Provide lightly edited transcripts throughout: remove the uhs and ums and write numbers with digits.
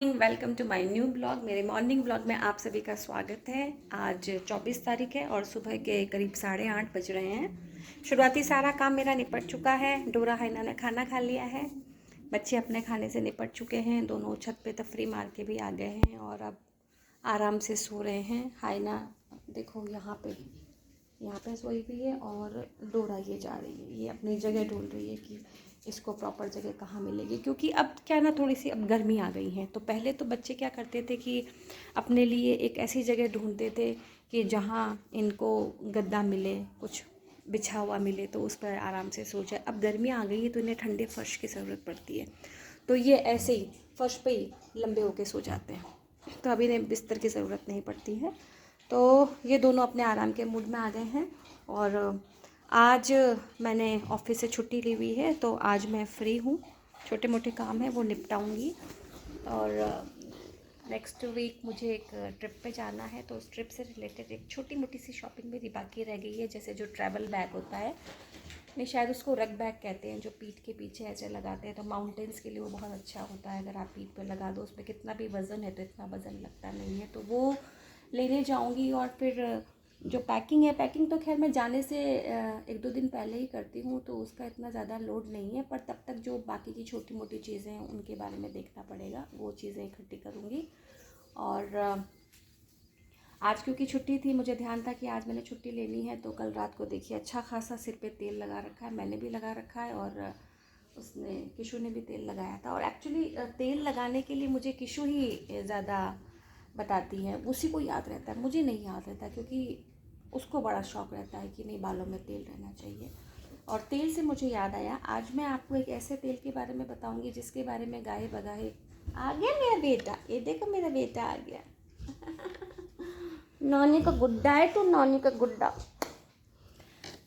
Welcome to my new blog. मेरे morning blog में आप सभी का स्वागत है। आज 24 तारीख है और सुबह के करीब 8:30 बज रहे हैं। शुरुआती सारा काम मेरा निपट चुका है। डोरा हाइना ने खाना खा लिया है, बच्चे अपने खाने से निपट चुके हैं, दोनों छत पे तफरी मार के भी आ गए हैं और अब आराम से सो रहे हैं। हाइना देखो यहाँ पे सोई हुई है और डोरा ये जा रही है, ये अपनी जगह ढूंढ रही है कि इसको प्रॉपर जगह कहाँ मिलेगी। क्योंकि अब क्या ना, थोड़ी सी अब गर्मी आ गई है। तो पहले तो बच्चे क्या करते थे कि अपने लिए एक ऐसी जगह ढूंढते थे कि जहाँ इनको गद्दा मिले, कुछ बिछा हुआ मिले तो उस पर आराम से सो जाए। अब गर्मी आ गई है तो इन्हें ठंडे फर्श की ज़रूरत पड़ती है, तो ये ऐसे ही फर्श पे ही लंबे होके सो जाते हैं। तो अभी इन्हें बिस्तर की ज़रूरत नहीं पड़ती है। तो ये दोनों अपने आराम के मूड में आ गए हैं और आज मैंने ऑफिस से छुट्टी ली हुई है, तो आज मैं फ्री हूँ। छोटे मोटे काम हैं वो निपटाऊँगी और नेक्स्ट वीक मुझे एक ट्रिप पे जाना है, तो उस ट्रिप से रिलेटेड एक छोटी मोटी सी शॉपिंग मेरी बाकी रह गई है। जैसे जो ट्रैवल बैग होता है, नहीं शायद उसको रग बैग कहते हैं, जो पीठ के पीछे ऐसे लगाते हैं, तो माउंटेन्स के लिए वो बहुत अच्छा होता है। अगर आप पीठ पे लगा दो, उस पर कितना भी वज़न है तो इतना वज़न लगता नहीं है, तो वो लेने जाऊंगी। और फिर जो पैकिंग है, पैकिंग तो खैर मैं जाने से 1-2 दिन पहले ही करती हूँ, तो उसका इतना ज़्यादा लोड नहीं है। पर तब तक जो बाकी की छोटी मोटी चीज़ें हैं उनके बारे में देखना पड़ेगा, वो चीज़ें इकट्ठी करूँगी। और आज क्योंकि छुट्टी थी, मुझे ध्यान था कि आज मैंने छुट्टी लेनी है, तो कल रात को देखिए अच्छा खासा सिर पे तेल लगा रखा है, मैंने भी लगा रखा है और उसने किशु ने भी तेल लगाया था। और एक्चुअली तेल लगाने के लिए मुझे किशु ही ज़्यादा बताती है, उसी को याद रहता है, मुझे नहीं याद रहता, क्योंकि उसको बड़ा शौक़ रहता है कि नहीं बालों में तेल रहना चाहिए। और तेल से मुझे याद आया, आज मैं आपको एक ऐसे तेल के बारे में बताऊंगी जिसके बारे में गाहे बगाहे। आ गया मेरा बेटा, ये देखो मेरा बेटा आ गया। नौनी का गुड्डा है, तो नौनी का गुड्डा।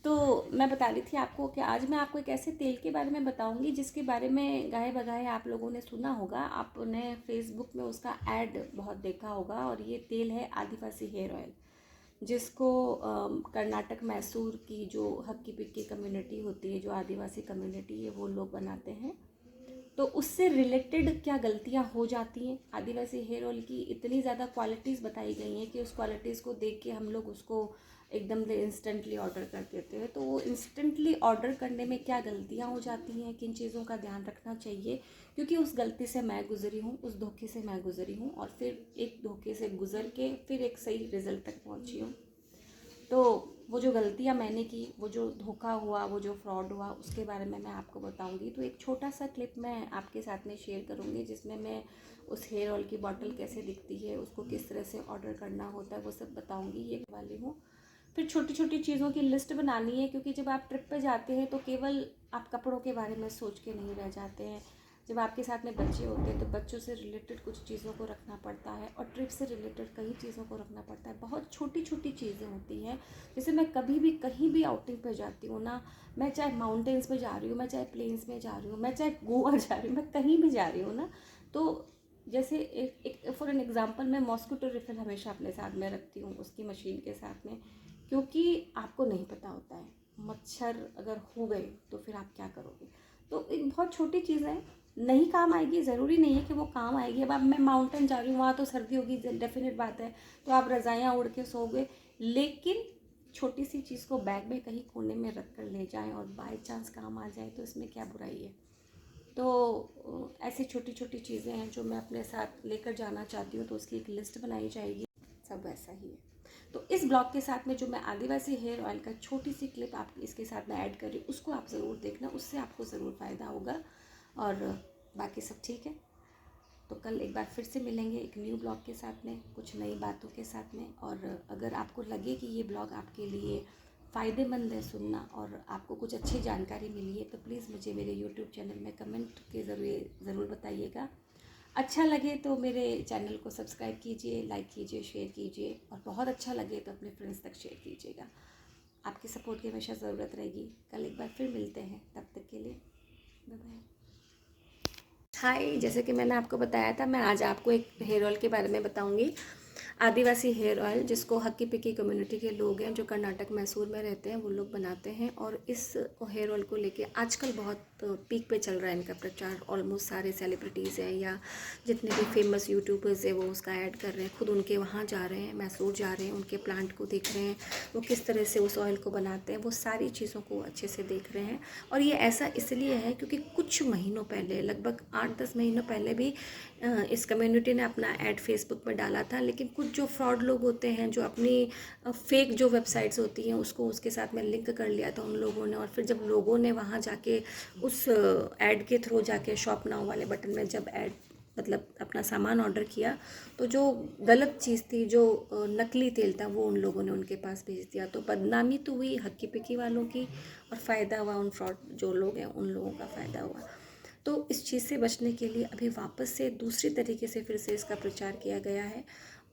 तो मैं बता रही थी आपको कि आज मैं आपको एक ऐसे तेल के बारे में बताऊंगी जिसके बारे में गाहे बगाहे आप लोगों ने सुना होगा, आपने फेसबुक में उसका ऐड बहुत देखा होगा। और ये तेल है आदिवासी हेयर ऑयल, जिसको कर्नाटक मैसूर की जो हक्की पिक्की कम्युनिटी होती है, जो आदिवासी कम्युनिटी है, वो लोग बनाते हैं। तो उससे रिलेटेड क्या गलतियां हो जाती हैं, आदिवासी हेयर ऑयल की इतनी ज़्यादा क्वालिटीज़ बताई गई हैं कि उस क्वालिटीज़ को देख के हम लोग उसको एकदम से इंस्टेंटली ऑर्डर कर देते हैं। तो वो इंस्टेंटली ऑर्डर करने में क्या गलतियां हो जाती हैं, किन चीज़ों का ध्यान रखना चाहिए, क्योंकि उस गलती से मैं गुजरी हूँ, उस धोखे से मैं गुजरी हूँ और फिर एक धोखे से गुजर के फिर एक सही रिजल्ट तक पहुँची हूँ। तो वो जो गलतियाँ मैंने की, वो जो धोखा हुआ, वो जो फ्रॉड हुआ, उसके बारे में मैं आपको बताऊंगी। तो एक छोटा सा क्लिप मैं आपके साथ में शेयर करूंगी, जिसमें मैं उस हेयर ऑयल की बॉटल कैसे दिखती है, उसको किस तरह से ऑर्डर करना होता है, वो सब बताऊंगी। ये वाली हूँ। फिर छोटी छोटी चीज़ों की लिस्ट बनानी है, क्योंकि जब आप ट्रिप पे जाते हैं तो केवल आप कपड़ों के बारे में सोच के नहीं रह जाते हैं। जब आपके साथ में बच्चे होते हैं तो बच्चों से रिलेटेड कुछ चीज़ों को रखना पड़ता है और ट्रिप से रिलेटेड कई चीज़ों को रखना पड़ता है। बहुत छोटी छोटी चीज़ें होती हैं। जैसे मैं कभी भी कहीं भी आउटिंग पे जाती हूँ ना, मैं चाहे माउंटेन्स पे जा रही हूँ, मैं चाहे प्लेन्स में जा रही हूँ, मैं चाहे गोवा जा रही हूँ, मैं कहीं भी जा रही हूँ ना, तो जैसे एक फॉर एन एग्जांपल, मैं मॉस्किटो रिफिल हमेशा अपने साथ में रखती हूँ, उसकी मशीन के साथ में, क्योंकि आपको नहीं पता होता है मच्छर अगर हो गए तो फिर आप क्या करोगे। तो एक बहुत छोटी चीज़ है, नहीं काम आएगी, ज़रूरी नहीं है कि वो काम आएगी। अब मैं माउंटेन जा रही हूँ, वहाँ तो सर्दी होगी, डेफिनेट बात है, तो आप रज़ाइयाँ उड़ के सोओगे, लेकिन छोटी सी चीज़ को बैग में कहीं कोने में रख कर ले जाएं और बाय चांस काम आ जाए तो इसमें क्या बुराई है। तो ऐसी छोटी छोटी चीज़ें हैं जो मैं अपने साथ लेकर जाना चाहती हूँ, तो उसकी एक लिस्ट बनाई जाएगी। सब वैसा ही है। तो इस ब्लॉग के साथ में जो मैं आदिवासी हेयर ऑयल का छोटी सी क्लिप आप इसके साथ में ऐड कर रही हूँ, उसको आप ज़रूर देखना, उससे आपको ज़रूर फ़ायदा होगा। और बाकी सब ठीक है। तो कल एक बार फिर से मिलेंगे एक न्यू ब्लॉग के साथ में, कुछ नई बातों के साथ में। और अगर आपको लगे कि ये ब्लॉग आपके लिए फ़ायदेमंद है सुनना और आपको कुछ अच्छी जानकारी मिली है, तो प्लीज़ मुझे मेरे यूट्यूब चैनल में कमेंट के ज़रिए ज़रूर बताइएगा। अच्छा लगे तो मेरे चैनल को सब्सक्राइब कीजिए, लाइक कीजिए, शेयर कीजिए, और बहुत अच्छा लगे तो अपने फ्रेंड्स तक शेयर कीजिएगा। आपकी सपोर्ट की हमेशा ज़रूरत रहेगी। कल एक बार फिर मिलते हैं, तब तक के लिए बाय बाय। हाय, जैसे कि मैंने आपको बताया था, मैं आज आपको एक हेयर ऑयल के बारे में बताऊंगी। आदिवासी हेयर ऑयल, जिसको हक्की पिक्की कम्युनिटी के लोग हैं जो कर्नाटक मैसूर में रहते हैं वो लोग बनाते हैं। और इस हेयर ऑयल को लेके आजकल बहुत पीक पे चल रहा है इनका प्रचार। ऑलमोस्ट सारे सेलिब्रिटीज़ हैं या जितने भी फेमस यूट्यूबर्स हैं वो उसका ऐड कर रहे हैं, खुद उनके वहाँ जा रहे हैं, मैसूर जा रहे हैं, उनके प्लांट को देख रहे हैं, वो किस तरह से उस ऑयल को बनाते हैं, वो सारी चीज़ों को अच्छे से देख रहे हैं। और ये ऐसा इसलिए है क्योंकि कुछ महीनों पहले, लगभग 8-10 महीनों पहले भी इस कम्युनिटी ने अपना ऐड फेसबुक पर डाला था, लेकिन कुछ जो फ्रॉड लोग होते हैं जो अपनी फेक जो वेबसाइट्स होती हैं उसको उसके साथ में लिंक कर लिया था उन लोगों ने। और फिर जब लोगों ने वहाँ जाके उस ऐड के थ्रू जाके शॉप नाउ वाले बटन में जब ऐड मतलब अपना सामान ऑर्डर किया, तो जो गलत चीज़ थी, जो नकली तेल था, वो उन लोगों ने उनके पास भेज दिया। तो बदनामी तो हुई हक्की पिक्की वालों की और फ़ायदा हुआ उन फ्रॉड जो लोग हैं उन लोगों का फ़ायदा हुआ। तो इस चीज़ से बचने के लिए अभी वापस से दूसरी तरीके से फिर से इसका प्रचार किया गया है।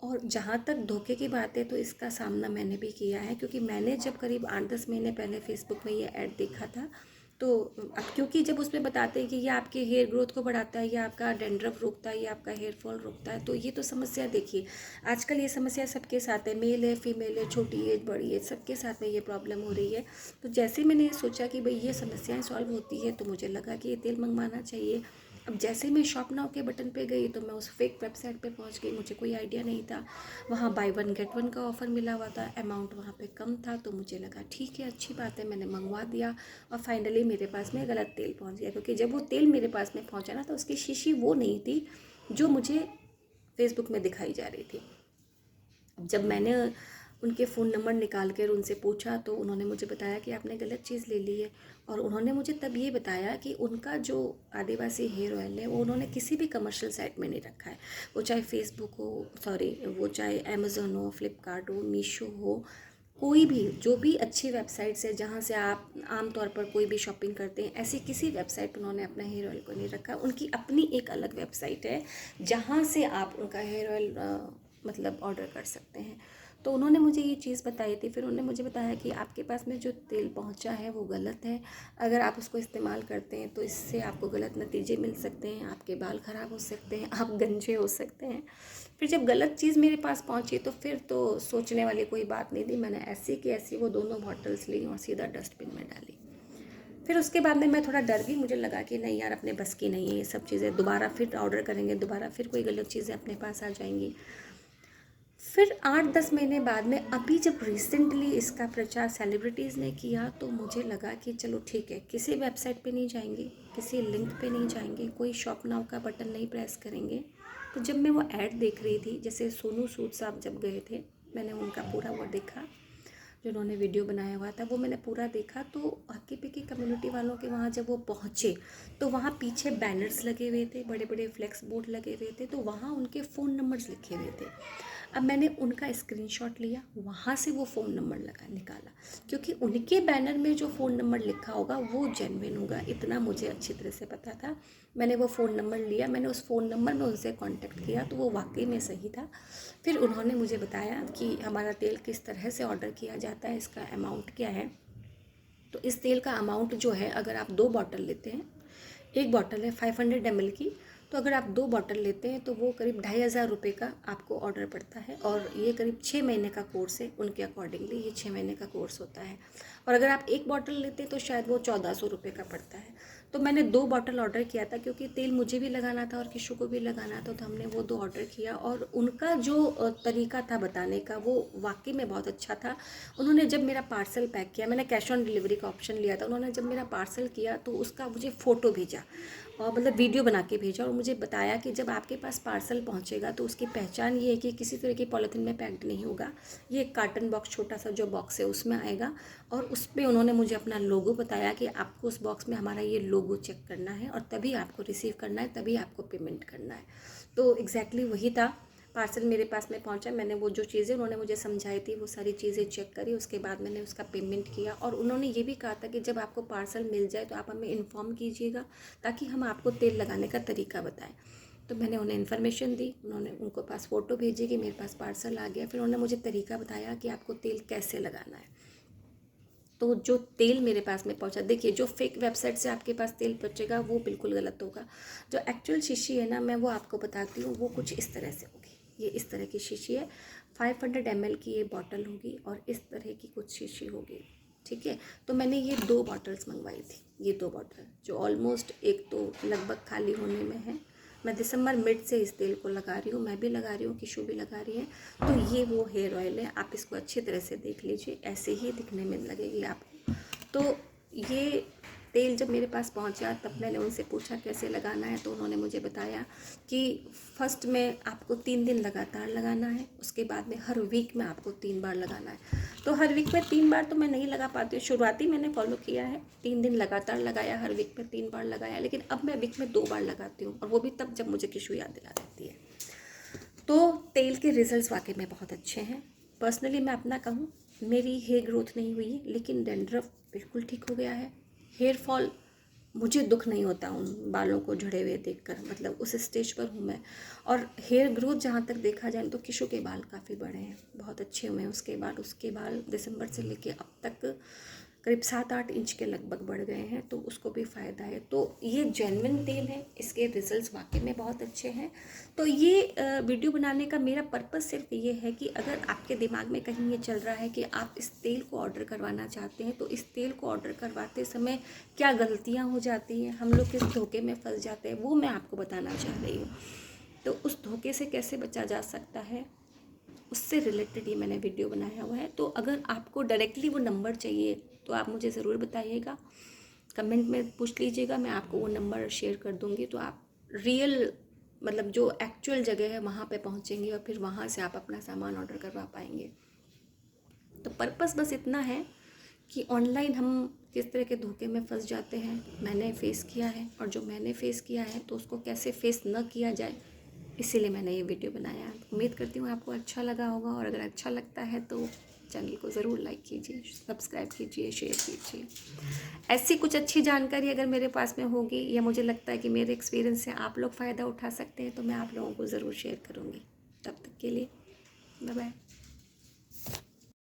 और जहाँ तक धोखे की बात है तो इसका सामना मैंने भी किया है, क्योंकि मैंने जब करीब 8-10 महीने पहले फेसबुक में ये ऐड देखा था, तो अब क्योंकि जब उसमें बताते हैं कि ये आपके हेयर ग्रोथ को बढ़ाता है, ये आपका डेंड्रफ रोकता है, ये आपका हेयर फॉल रोकता है, तो ये तो समस्या देखिए आजकल ये समस्या सबके साथ है, मेल है, फीमेल है, छोटी एज, बड़ी एज, सबके साथ में ये प्रॉब्लम हो रही है। तो जैसे मैंने सोचा कि भाई ये समस्याएं सॉल्व होती है, तो मुझे लगा कि ये तेल मंगवाना चाहिए। अब जैसे मैं शॉप नाउ के बटन पे गई तो मैं उस फेक वेबसाइट पे पहुंच गई, मुझे कोई आइडिया नहीं था। वहाँ बाय वन गेट वन का ऑफ़र मिला हुआ था, अमाउंट वहाँ पे कम था, तो मुझे लगा ठीक है, अच्छी बात है, मैंने मंगवा दिया। और फाइनली मेरे पास में गलत तेल पहुँच गया, क्योंकि जब वो तेल मेरे पास में पहुँचा ना तो उसकी शीशी वो नहीं थी जो मुझे फेसबुक में दिखाई जा रही थी। जब मैंने उनके फ़ोन नंबर निकाल कर उनसे पूछा तो उन्होंने मुझे बताया कि आपने गलत चीज़ ले ली है। और उन्होंने मुझे तब ये बताया कि उनका जो आदिवासी हेयर ऑयल है वो उन्होंने किसी भी कमर्शियल साइट में नहीं रखा है, वो चाहे फेसबुक हो, सॉरी वो चाहे अमेज़न हो, फ्लिपकार्ट हो, मीशो हो, कोई भी जो भी अच्छी वेबसाइट्स है जहाँ से आप आम तौर पर कोई भी शॉपिंग करते हैं, ऐसी किसी वेबसाइट पर उन्होंने अपना हेयर ऑयल को नहीं रखा। उनकी अपनी एक अलग वेबसाइट है जहाँ से आप उनका हेयर ऑयल मतलब ऑर्डर कर सकते हैं। तो उन्होंने मुझे ये चीज़ बताई थी। फिर उन्होंने मुझे बताया कि आपके पास में जो तेल पहुंचा है वो गलत है, अगर आप उसको इस्तेमाल करते हैं तो इससे आपको गलत नतीजे मिल सकते हैं, आपके बाल ख़राब हो सकते हैं, आप गंजे हो सकते हैं। फिर जब गलत चीज़ मेरे पास पहुंची तो फिर तो सोचने वाली कोई बात नहीं थी, मैंने ऐसी की ऐसी वो दोनों बॉटल्स ली और सीधा डस्टबिन में डाली। फिर उसके बाद में मैं थोड़ा डर गई, मुझे लगा कि नहीं यार, अपने बस की नहीं है ये सब चीज़ें, दोबारा फिर ऑर्डर करेंगे, दोबारा फिर कोई गलत चीज़ें अपने पास आ जाएंगी। फिर 8-10 महीने बाद में अभी जब रिसेंटली इसका प्रचार सेलिब्रिटीज़ ने किया तो मुझे लगा कि चलो ठीक है, किसी वेबसाइट पे नहीं जाएंगे, किसी लिंक पे नहीं जाएंगे, कोई शॉप नाउ का बटन नहीं प्रेस करेंगे। तो जब मैं वो ऐड देख रही थी, जैसे सोनू सूद साहब जब गए थे, मैंने उनका पूरा वो देखा, जो उन्होंने वीडियो बनाया हुआ था वो मैंने पूरा देखा। तो हक्की पिक्की कम्युनिटी वालों के वहाँ जब वो पहुँचे तो वहाँ पीछे बैनर्स लगे हुए थे, बड़े बड़े फ्लेक्स बोर्ड लगे हुए थे, तो वहाँ उनके फ़ोन नंबर्स लिखे हुए थे। अब मैंने उनका स्क्रीनशॉट लिया, वहाँ से वो फ़ोन नंबर निकाला, क्योंकि उनके बैनर में जो फ़ोन नंबर लिखा होगा वो जेन्युइन होगा, इतना मुझे अच्छी तरह से पता था। मैंने वो फ़ोन नंबर लिया, मैंने उस फ़ोन नंबर में उनसे कांटेक्ट किया तो वो वाकई में सही था। फिर उन्होंने मुझे बताया कि हमारा तेल किस तरह से ऑर्डर किया जाता है, इसका अमाउंट क्या है। तो इस तेल का अमाउंट जो है, अगर आप 2 बॉटल लेते हैं, एक बॉटल है 500 ml की, तो अगर आप 2 बॉटल लेते हैं तो वो करीब 2,500 का आपको ऑर्डर पड़ता है। और ये करीब 6 महीने का कोर्स है, उनके अकॉर्डिंगली ये 6 महीने का कोर्स होता है। और अगर आप एक बॉटल लेते हैं तो शायद वो 1,400 का पड़ता है। तो मैंने 2 बॉटल ऑर्डर किया था, क्योंकि तेल मुझे भी लगाना था और किशु को भी लगाना था, तो हमने वो 2 ऑर्डर किया। और उनका जो तरीका था बताने का वो वाकई में बहुत अच्छा था। उन्होंने जब मेरा पार्सल पैक किया, मैंने कैश ऑन डिलीवरी का ऑप्शन लिया था, उन्होंने जब मेरा पार्सल किया तो उसका मुझे फ़ोटो भेजा और मतलब वीडियो बना के भेजा, और मुझे बताया कि जब आपके पास पार्सल पहुंचेगा तो उसकी पहचान ये है कि किसी तरह की पॉलीथीन में पैक्ड नहीं होगा, ये एक कार्टन बॉक्स, छोटा सा जो बॉक्स है उसमें आएगा। और उस पर उन्होंने मुझे अपना लोगो बताया कि आपको उस बॉक्स में हमारा ये लोगो चेक करना है और तभी आपको रिसीव करना है, तभी आपको पेमेंट करना है। तो एग्जैक्टली वही था, पार्सल मेरे पास में पहुंचा, मैंने वो जो चीज़ें उन्होंने मुझे समझाई थी वो सारी चीज़ें चेक करी, उसके बाद मैंने उसका पेमेंट किया। और उन्होंने ये भी कहा था कि जब आपको पार्सल मिल जाए तो आप हमें इन्फॉर्म कीजिएगा, ताकि हम आपको तेल लगाने का तरीका बताएं। तो मैंने उन्हें इन्फॉर्मेशन दी, उन्होंने उनको पास फ़ोटो भेजी कि मेरे पास पार्सल आ गया। फिर उन्होंने मुझे तरीका बताया कि आपको तेल कैसे लगाना है। तो जो तेल मेरे पास में पहुंचा, देखिए जो फेक वेबसाइट से आपके पास तेल पहुंचेगा वो बिल्कुल गलत होगा। जो एक्चुअल शीशी है ना, मैं वो आपको बताती हूँ, वो कुछ इस तरह से होगी। ये इस तरह की शीशी है, 500 ml की ये बॉटल होगी और इस तरह की कुछ शीशी होगी, ठीक है। तो मैंने ये 2 बॉटल्स मंगवाई थी, ये 2 बॉटल जो ऑलमोस्ट एक तो लगभग खाली होने में है। मैं दिसंबर मिड से इस तेल को लगा रही हूँ, मैं भी लगा रही हूँ, किशु भी लगा रही है। तो ये वो हेयर ऑयल है, आप इसको अच्छी तरह से देख लीजिए, ऐसे ही दिखने में लगेगी आपको। तो ये तेल जब मेरे पास पहुंचा तब मैंने उनसे पूछा कैसे लगाना है, तो उन्होंने मुझे बताया कि फर्स्ट में आपको 3 दिन लगातार लगाना है, उसके बाद में हर वीक में आपको 3 बार लगाना है। तो हर वीक में 3 बार तो मैं नहीं लगा पाती हूँ, शुरुआती मैंने फॉलो किया है, 3 दिन लगातार लगाया, हर वीक में 3 बार लगाया, लेकिन अब मैं वीक में 2 बार लगाती हूँ, और वो भी तब जब मुझे किशु याद दिला देती है। तो तेल के रिजल्ट्स वाकई में बहुत अच्छे हैं। पर्सनली मैं अपना कहूँ, मेरी हेयर ग्रोथ नहीं हुई है, लेकिन डैंड्रफ बिल्कुल ठीक हो गया है। हेयर फॉल, मुझे दुख नहीं होता उन बालों को झड़े हुए देखकर, मतलब उस स्टेज पर हूँ मैं। और हेयर ग्रोथ जहाँ तक देखा जाए तो किशु के बाल काफ़ी बड़े हैं, बहुत अच्छे हुए हैं उसके बाल दिसंबर से लेके अब तक करीब 7-8 इंच के लगभग बढ़ गए हैं, तो उसको भी फ़ायदा है। तो ये जेन्युइन तेल है, इसके रिजल्ट्स वाकई में बहुत अच्छे हैं। तो ये वीडियो बनाने का मेरा पर्पस सिर्फ ये है कि अगर आपके दिमाग में कहीं ये चल रहा है कि आप इस तेल को ऑर्डर करवाना चाहते हैं, तो इस तेल को ऑर्डर करवाते समय क्या गलतियाँ हो जाती हैं, हम लोग किस धोखे में फंस जाते हैं, वो मैं आपको बताना चाह रही हूँ। तो उस धोखे से कैसे बचा जा सकता है, उससे रिलेटेड ये मैंने वीडियो बनाया हुआ है। तो अगर आपको डायरेक्टली वो नंबर चाहिए तो आप मुझे ज़रूर बताइएगा, कमेंट में पूछ लीजिएगा, मैं आपको वो नंबर शेयर कर दूँगी। तो आप रियल, मतलब जो एक्चुअल जगह है वहाँ पे पहुँचेंगे और फिर वहाँ से आप अपना सामान ऑर्डर करवा पाएंगे। तो पर्पस बस इतना है कि ऑनलाइन हम किस तरह के धोखे में फंस जाते हैं, मैंने फ़ेस किया है, और जो मैंने फ़ेस किया है तो उसको कैसे फ़ेस न किया जाए, इसीलिए मैंने ये वीडियो बनाया है। उम्मीद करती हूँ आपको अच्छा लगा होगा, और अगर अच्छा लगता है तो चैनल को ज़रूर लाइक कीजिए, सब्सक्राइब कीजिए, शेयर कीजिए। ऐसी कुछ अच्छी जानकारी अगर मेरे पास में होगी, या मुझे लगता है कि मेरे एक्सपीरियंस से आप लोग फ़ायदा उठा सकते हैं, तो मैं आप लोगों को ज़रूर शेयर करूँगी। तब तक के लिए बाय बाय।